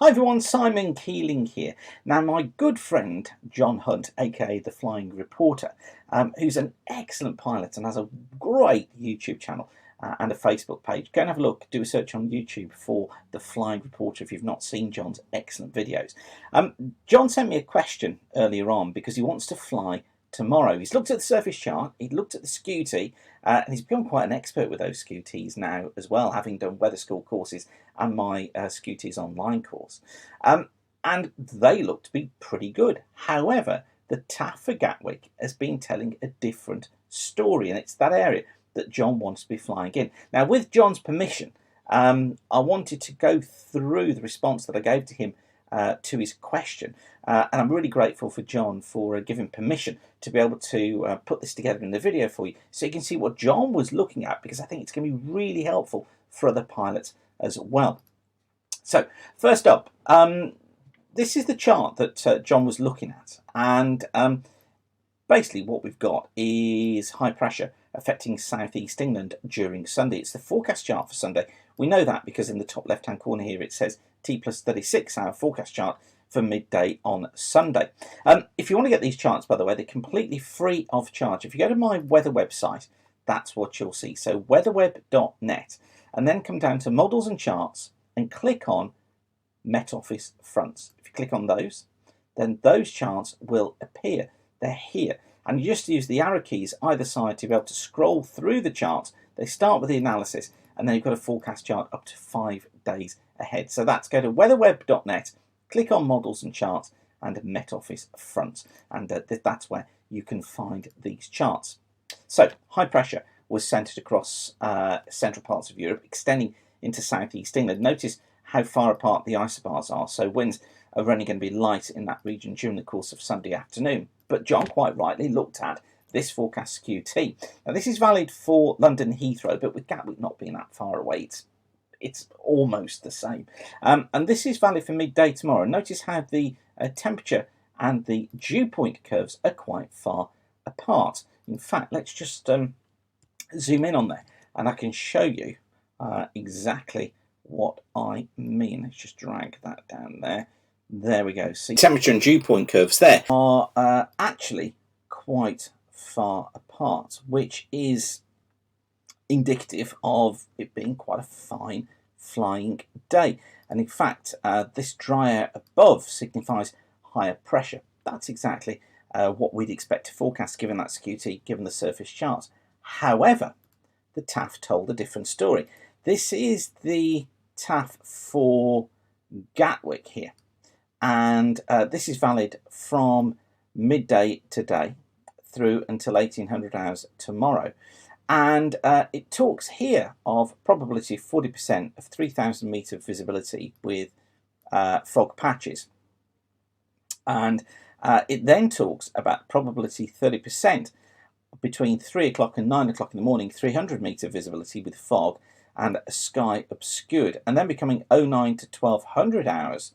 Hi everyone, Simon Keeling here. Now my good friend Jon Hunt, aka the Flying Reporter, who's an excellent pilot and has a great YouTube channel and a Facebook page. Go and have a look, do a search on YouTube for the Flying Reporter if you've not seen Jon's excellent videos. Jon sent me a question earlier on because he wants to fly tomorrow. He's looked at the surface chart, he looked at the skew-t, and he's become quite an expert with those skew-ts now as well, having done weather school courses and my skew-ts online course. And they look to be pretty good. However, the TAF for Gatwick has been telling a different story, and it's that area that Jon wants to be flying in. Now, with Jon's permission, I wanted to go through the response that I gave to him to his question, and I'm really grateful for Jon for giving permission to be able to put this together in the video for you so you can see what Jon was looking at, because I think it's going to be really helpful for other pilots as well. So first up, this is the chart that Jon was looking at, and basically what we've got is high pressure affecting southeast England during Sunday. It's the forecast chart for Sunday. We know that because in the top left hand corner here it says T+36 hour forecast chart for midday on Sunday. If you want to get these charts, by the way, they're completely free of charge. If you go to my weather website, that's what you'll see. So weatherweb.net, and then come down to models and charts and click on Met Office fronts. If you click on those, then those charts will appear. They're here, and you just use the arrow keys either side to be able to scroll through the charts. They start with the analysis, and then you've got a forecast chart up to 5 days ahead. So that's, go to weatherweb.net, click on models and charts and Met Office fronts, and that's where you can find these charts. So high pressure was centered across central parts of Europe, extending into southeast England. Notice how far apart the isobars are, so winds are only going to be light in that region during the course of Sunday afternoon. But Jon quite rightly looked at this forecast skew-t. Now this is valid for London Heathrow, but with Gatwick not being that far away, it's almost the same. And this is valid for midday tomorrow. Notice how the temperature and the dew point curves are quite far apart. In fact, let's just zoom in on there, and I can show you exactly what I mean. Let's just drag that down there. There we go. See, temperature and dew point curves there are actually quite far apart, which is indicative of it being quite a fine flying day. And in fact, this dry air above signifies higher pressure. That's exactly what we'd expect to forecast given that skew-t, given the surface charts. However, the TAF told a different story. This is the TAF for Gatwick here, and this is valid from midday today through until 1800 hours tomorrow. And it talks here of probability of 40% of 3,000 metre visibility with fog patches. And it then talks about probability 30% between 3 o'clock and 9 o'clock in the morning, 300 metre visibility with fog and a sky obscured. And then becoming 09 to 1200 hours,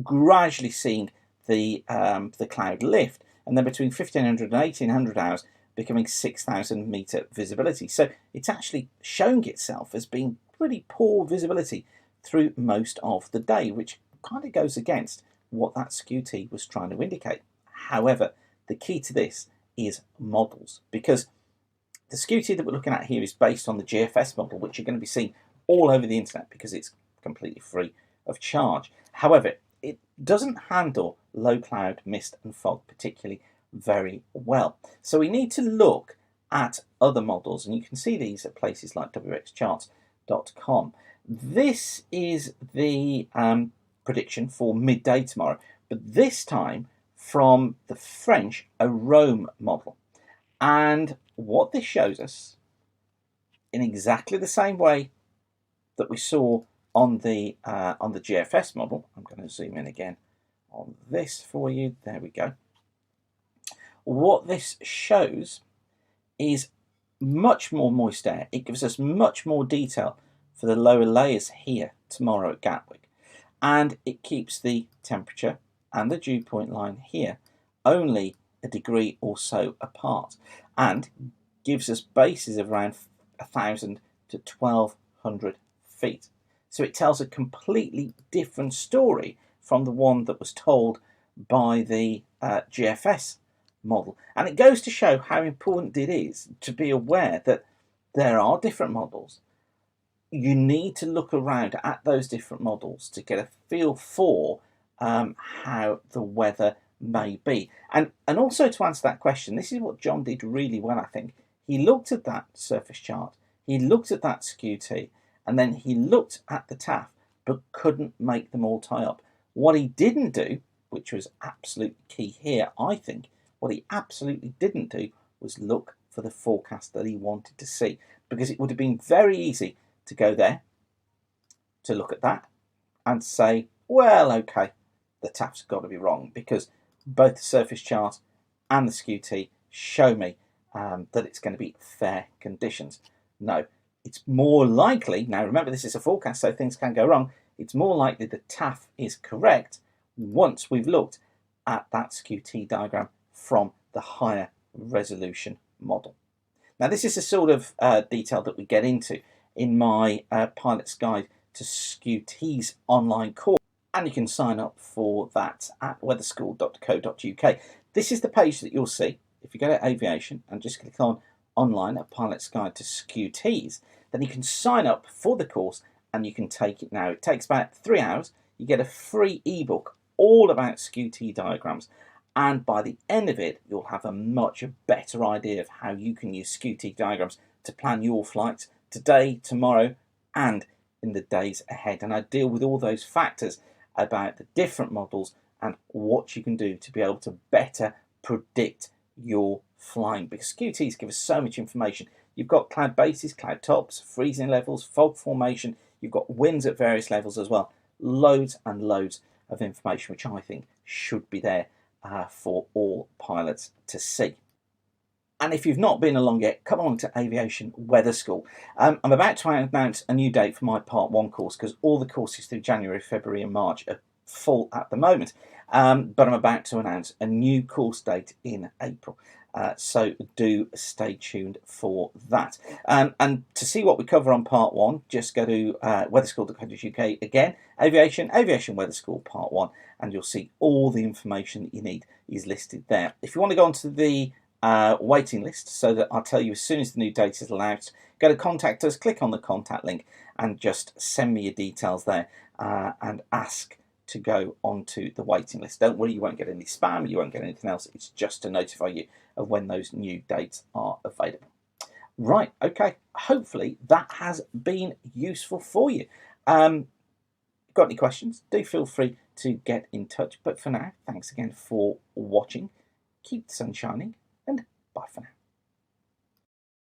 gradually seeing the cloud lift. And then between 1500 and 1800 hours, becoming 6,000 metre visibility. So it's actually showing itself as being pretty poor visibility through most of the day, which kind of goes against what that skew-t was trying to indicate. However, the key to this is models, because the skew-t that we're looking at here is based on the GFS model, which you're going to be seeing all over the internet because it's completely free of charge. However, it doesn't handle low cloud, mist and fog particularly very well. So we need to look at other models, and you can see these at places like wxcharts.com. This is the prediction for midday tomorrow, but this time from the French Rome model. And what this shows us, in exactly the same way that we saw on the GFS model, I'm going to zoom in again on this for you. There we go. What this shows is much more moist air. It gives us much more detail for the lower layers here tomorrow at Gatwick, and it keeps the temperature and the dew point line here only a degree or so apart, and gives us bases of around 1,000 to 1,200 feet. So it tells a completely different story from the one that was told by the GFS model. And it goes to show how important it is to be aware that there are different models. You need to look around at those different models to get a feel for how the weather may be. And also to answer that question, this is what John did really well, I think. He looked at that surface chart, he looked at that skew-t, and then he looked at the TAF, but couldn't make them all tie up. What he didn't do, which was absolutely key here, I think, what he absolutely didn't do was look for the forecast that he wanted to see, because it would have been very easy to go there, to look at that, and say, well, okay, the TAF's got to be wrong, because both the surface chart and the skew-t show me that it's going to be fair conditions. No, it's more likely, now remember this is a forecast so things can go wrong, it's more likely the TAF is correct once we've looked at that skew-t diagram from the higher resolution model. Now this is the sort of detail that we get into in my Pilot's Guide to Skew-t's online course, and you can sign up for that at weatherschool.co.uk. This is the page that you'll see if you go to aviation and just click on online at Pilot's Guide to Skew-t's, then you can sign up for the course and you can take it now. It takes about 3 hours. You get a free ebook all about skew-t diagrams, and by the end of it you'll have a much better idea of how you can use skew-t diagrams to plan your flights today, tomorrow and in the days ahead. And I deal with all those factors about the different models and what you can do to be able to better predict your flying, because skew-t's give us so much information. You've got cloud bases, cloud tops, freezing levels, fog formation, you've got winds at various levels as well. Loads and loads of information which I think should be there for all pilots to see. And if you've not been along yet, come along to Aviation Weather School. I'm about to announce a new date for my Part 1 course, because all the courses through January, February and March are full at the moment. But I'm about to announce a new course date in April. So do stay tuned for that. And to see what we cover on Part 1, just go to weatherschool.co.uk again, Aviation Weather School Part 1, and you'll see all the information that you need is listed there. If you want to go onto the waiting list, so that I'll tell you as soon as the new date is announced, go to contact us, click on the contact link and just send me your details there and ask to go onto the waiting list. Don't worry, you won't get any spam, you won't get anything else. It's just to notify you of when those new dates are available. Right, okay, hopefully that has been useful for you. Got any questions? Do feel free to get in touch. But for now, thanks again for watching. Keep the sun shining and bye for now.